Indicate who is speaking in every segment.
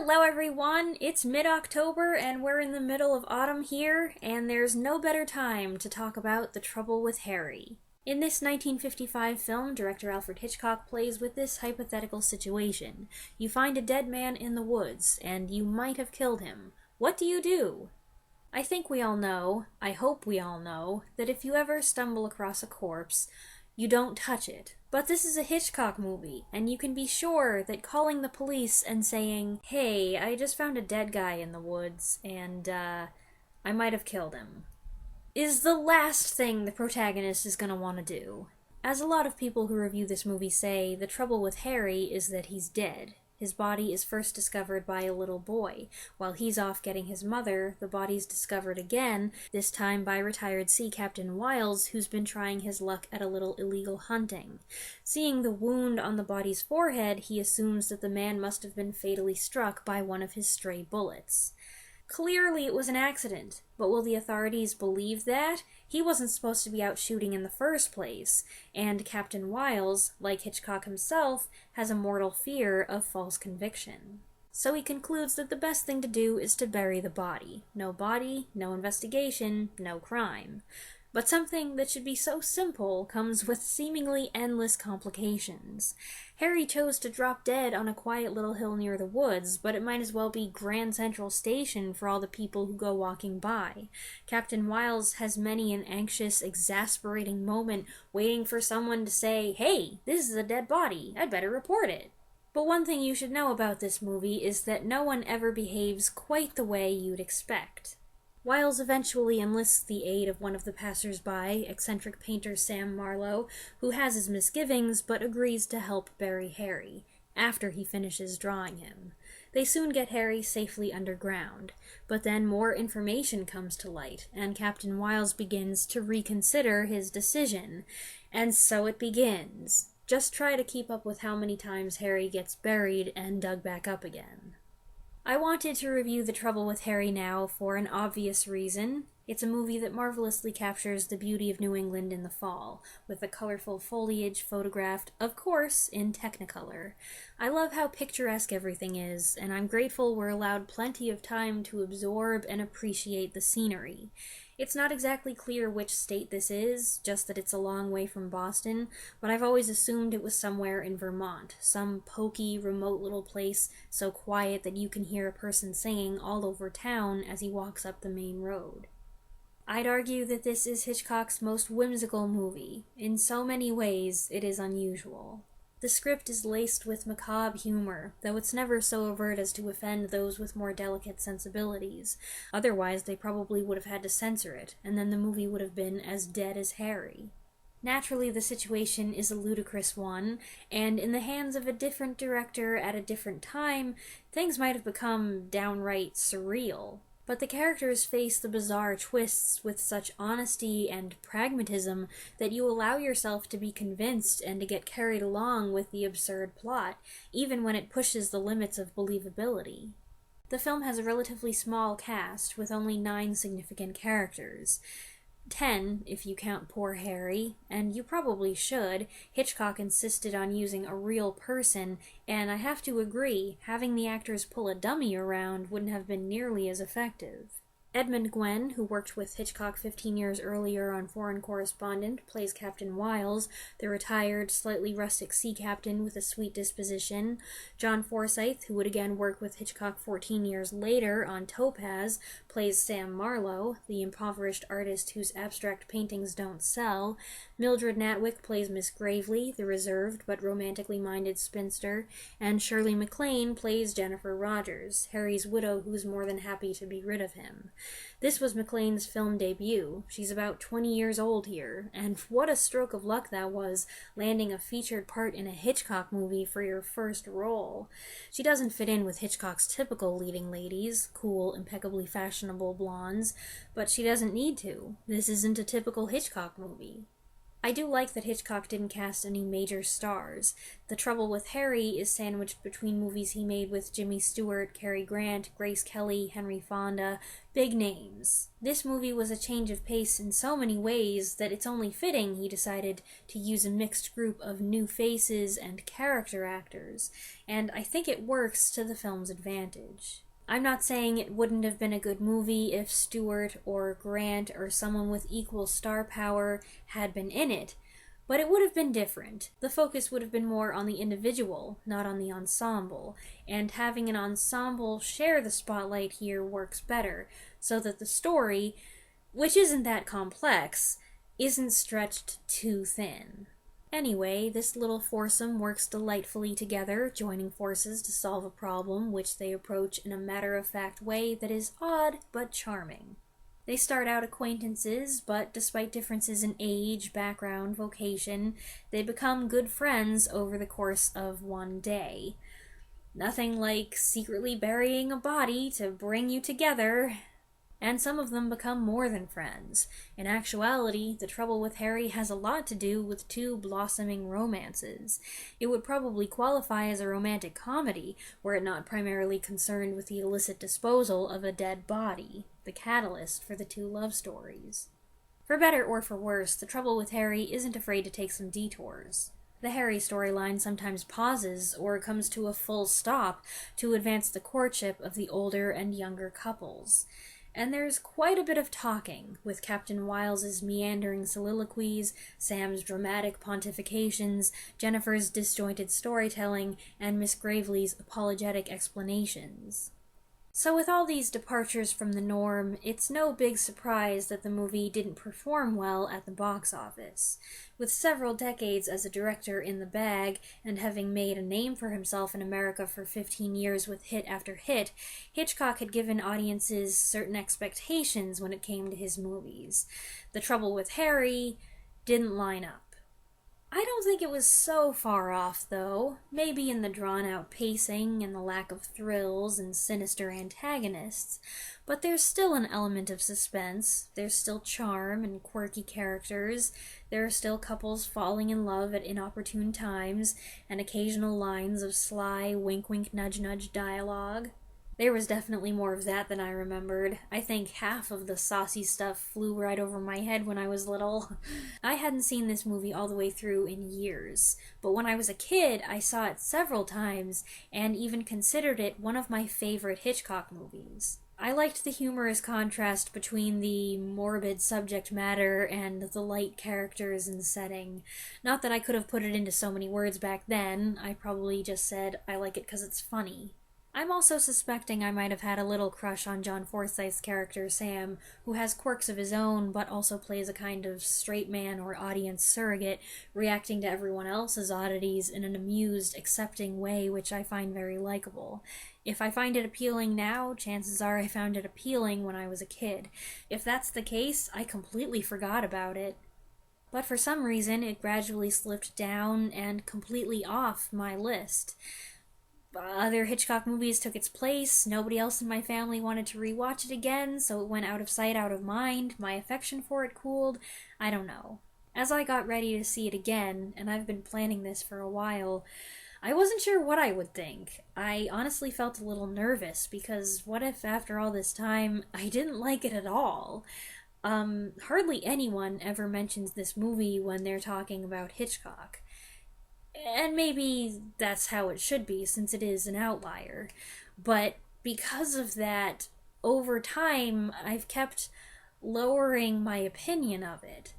Speaker 1: Hello everyone, it's mid-October and we're in the middle of autumn here, and there's no better time to talk about The Trouble with Harry. In this 1955 film, director Alfred Hitchcock plays with this hypothetical situation. You find a dead man in the woods, and you might have killed him. What do you do? I think we all know, I hope we all know, that if you ever stumble across a corpse, you don't touch it. But this is a Hitchcock movie, and you can be sure that calling the police and saying, "Hey, I just found a dead guy in the woods, and, I might have killed him," is the last thing the protagonist is gonna want to do. As a lot of people who review this movie say, the trouble with Harry is that he's dead. His body is first discovered by a little boy. While he's off getting his mother, the body's discovered again, this time by retired sea captain Wiles, who's been trying his luck at a little illegal hunting. Seeing the wound on the body's forehead, he assumes that the man must have been fatally struck by one of his stray bullets. Clearly it was an accident, but will the authorities believe that? He wasn't supposed to be out shooting in the first place, and Captain Wiles, like Hitchcock himself, has a mortal fear of false conviction. So he concludes that the best thing to do is to bury the body. No body, no investigation, no crime. But something that should be so simple comes with seemingly endless complications. Harry chose to drop dead on a quiet little hill near the woods, but it might as well be Grand Central Station for all the people who go walking by. Captain Wiles has many an anxious, exasperating moment waiting for someone to say, "Hey, this is a dead body, I'd better report it." But one thing you should know about this movie is that no one ever behaves quite the way you'd expect. Wiles eventually enlists the aid of one of the passers-by, eccentric painter Sam Marlowe, who has his misgivings but agrees to help bury Harry, after he finishes drawing him. They soon get Harry safely underground, but then more information comes to light, and Captain Wiles begins to reconsider his decision. And so it begins. Just try to keep up with how many times Harry gets buried and dug back up again. I wanted to review The Trouble with Harry now for an obvious reason. It's a movie that marvelously captures the beauty of New England in the fall, with the colorful foliage photographed, of course, in Technicolor. I love how picturesque everything is, and I'm grateful we're allowed plenty of time to absorb and appreciate the scenery. It's not exactly clear which state this is, just that it's a long way from Boston, but I've always assumed it was somewhere in Vermont, some pokey, remote little place so quiet that you can hear a person singing all over town as he walks up the main road. I'd argue that this is Hitchcock's most whimsical movie. In so many ways, it is unusual. The script is laced with macabre humor, though it's never so overt as to offend those with more delicate sensibilities. Otherwise, they probably would have had to censor it, and then the movie would have been as dead as Harry. Naturally, the situation is a ludicrous one, and in the hands of a different director at a different time, things might have become downright surreal. But the characters face the bizarre twists with such honesty and pragmatism that you allow yourself to be convinced and to get carried along with the absurd plot, even when it pushes the limits of believability. The film has a relatively small cast, with only 9 significant characters. 10, if you count poor Harry, and you probably should. Hitchcock insisted on using a real person, and I have to agree, having the actors pull a dummy around wouldn't have been nearly as effective. Edmund Gwenn, who worked with Hitchcock 15 years earlier on Foreign Correspondent, plays Captain Wiles, the retired, slightly rustic sea captain with a sweet disposition. John Forsythe, who would again work with Hitchcock 14 years later on Topaz, plays Sam Marlowe, the impoverished artist whose abstract paintings don't sell. Mildred Natwick plays Miss Gravely, the reserved but romantically minded spinster. And Shirley MacLaine plays Jennifer Rogers, Harry's widow who's more than happy to be rid of him. This was MacLaine's film debut. She's about 20 years old here, and what a stroke of luck that was, landing a featured part in a Hitchcock movie for your first role. She doesn't fit in with Hitchcock's typical leading ladies, cool, impeccably fashionable blondes, but she doesn't need to. This isn't a typical Hitchcock movie. I do like that Hitchcock didn't cast any major stars. The Trouble with Harry is sandwiched between movies he made with Jimmy Stewart, Cary Grant, Grace Kelly, Henry Fonda, big names. This movie was a change of pace in so many ways that it's only fitting he decided to use a mixed group of new faces and character actors, and I think it works to the film's advantage. I'm not saying it wouldn't have been a good movie if Stewart or Grant or someone with equal star power had been in it, but it would have been different. The focus would have been more on the individual, not on the ensemble, and having an ensemble share the spotlight here works better, so that the story, which isn't that complex, isn't stretched too thin. Anyway, this little foursome works delightfully together, joining forces to solve a problem which they approach in a matter-of-fact way that is odd but charming. They start out acquaintances, but despite differences in age, background, vocation, they become good friends over the course of one day. Nothing like secretly burying a body to bring you together. And some of them become more than friends. In actuality, The Trouble with Harry has a lot to do with two blossoming romances. It would probably qualify as a romantic comedy, were it not primarily concerned with the illicit disposal of a dead body, the catalyst for the two love stories. For better or for worse, The Trouble with Harry isn't afraid to take some detours. The Harry storyline sometimes pauses or comes to a full stop to advance the courtship of the older and younger couples. And there's quite a bit of talking, with Captain Wiles's meandering soliloquies, Sam's dramatic pontifications, Jennifer's disjointed storytelling, and Miss Gravely's apologetic explanations. So with all these departures from the norm, it's no big surprise that the movie didn't perform well at the box office. With several decades as a director in the bag, and having made a name for himself in America for 15 years with hit after hit, Hitchcock had given audiences certain expectations when it came to his movies. The Trouble with Harry didn't line up. I don't think it was so far off, though. Maybe in the drawn-out pacing and the lack of thrills and sinister antagonists, but there's still an element of suspense, there's still charm and quirky characters, there are still couples falling in love at inopportune times, and occasional lines of sly wink-wink nudge-nudge dialogue. There was definitely more of that than I remembered. I think half of the saucy stuff flew right over my head when I was little. I hadn't seen this movie all the way through in years, but when I was a kid, I saw it several times, and even considered it one of my favorite Hitchcock movies. I liked the humorous contrast between the morbid subject matter and the light characters and setting. Not that I could have put it into so many words back then, I probably just said I like it because it's funny. I'm also suspecting I might have had a little crush on John Forsythe's character, Sam, who has quirks of his own, but also plays a kind of straight man or audience surrogate, reacting to everyone else's oddities in an amused, accepting way which I find very likable. If I find it appealing now, chances are I found it appealing when I was a kid. If that's the case, I completely forgot about it. But for some reason, it gradually slipped down and completely off my list. Other Hitchcock movies took its place, nobody else in my family wanted to rewatch it again, so it went out of sight, out of mind, my affection for it cooled, I don't know. As I got ready to see it again, and I've been planning this for a while, I wasn't sure what I would think. I honestly felt a little nervous, because what if after all this time, I didn't like it at all? Hardly anyone ever mentions this movie when they're talking about Hitchcock. And maybe that's how it should be, since it is an outlier. But because of that, over time, I've kept lowering my opinion of it.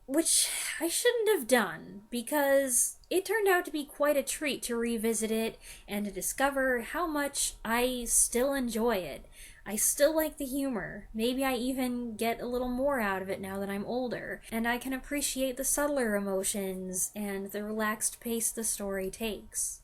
Speaker 1: Which I shouldn't have done, because it turned out to be quite a treat to revisit it and to discover how much I still enjoy it. I still like the humor. Maybe I even get a little more out of it now that I'm older, and I can appreciate the subtler emotions and the relaxed pace the story takes.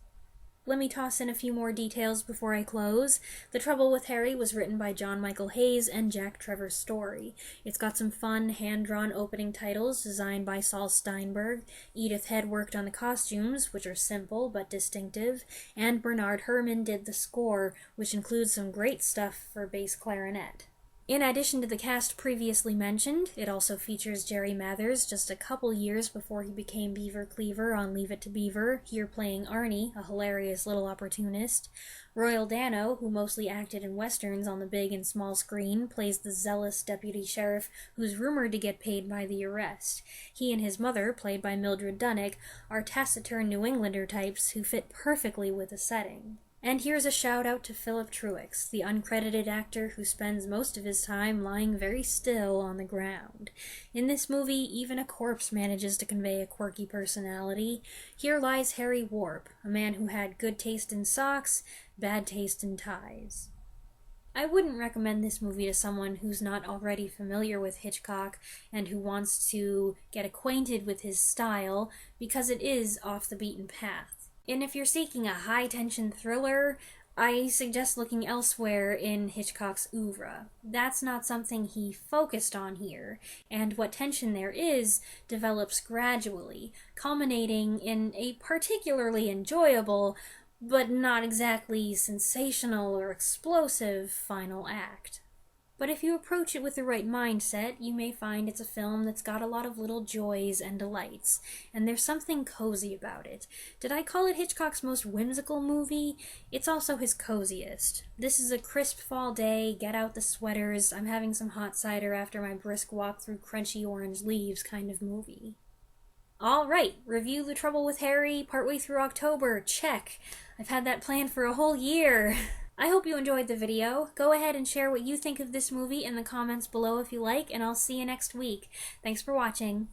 Speaker 1: Let me toss in a few more details before I close. The Trouble with Harry was written by John Michael Hayes and Jack Trevor Story. It's got some fun, hand-drawn opening titles designed by Saul Steinberg. Edith Head worked on the costumes, which are simple but distinctive, and Bernard Herrmann did the score, which includes some great stuff for bass clarinet. In addition to the cast previously mentioned, it also features Jerry Mathers just a couple years before he became Beaver Cleaver on Leave It to Beaver, here playing Arnie, a hilarious little opportunist. Royal Dano, who mostly acted in westerns on the big and small screen, plays the zealous deputy sheriff who's rumored to get paid by the arrest. He and his mother, played by Mildred Dunnick, are taciturn New Englander types who fit perfectly with the setting. And here's a shout out to Philip Truex, the uncredited actor who spends most of his time lying very still on the ground. In this movie, even a corpse manages to convey a quirky personality. Here lies Harry Warp, a man who had good taste in socks, bad taste in ties. I wouldn't recommend this movie to someone who's not already familiar with Hitchcock and who wants to get acquainted with his style, because it is off the beaten path. And if you're seeking a high-tension thriller, I suggest looking elsewhere in Hitchcock's oeuvre. That's not something he focused on here, and what tension there is develops gradually, culminating in a particularly enjoyable, but not exactly sensational or explosive, final act. But if you approach it with the right mindset, you may find it's a film that's got a lot of little joys and delights, and there's something cozy about it. Did I call it Hitchcock's most whimsical movie? It's also his coziest. This is a crisp fall day, get out the sweaters, I'm having some hot cider after my brisk walk through crunchy orange leaves kind of movie. Alright, review The Trouble with Harry partway through October, check. I've had that planned for a whole year. I hope you enjoyed the video. Go ahead and share what you think of this movie in the comments below if you like, and I'll see you next week. Thanks for watching.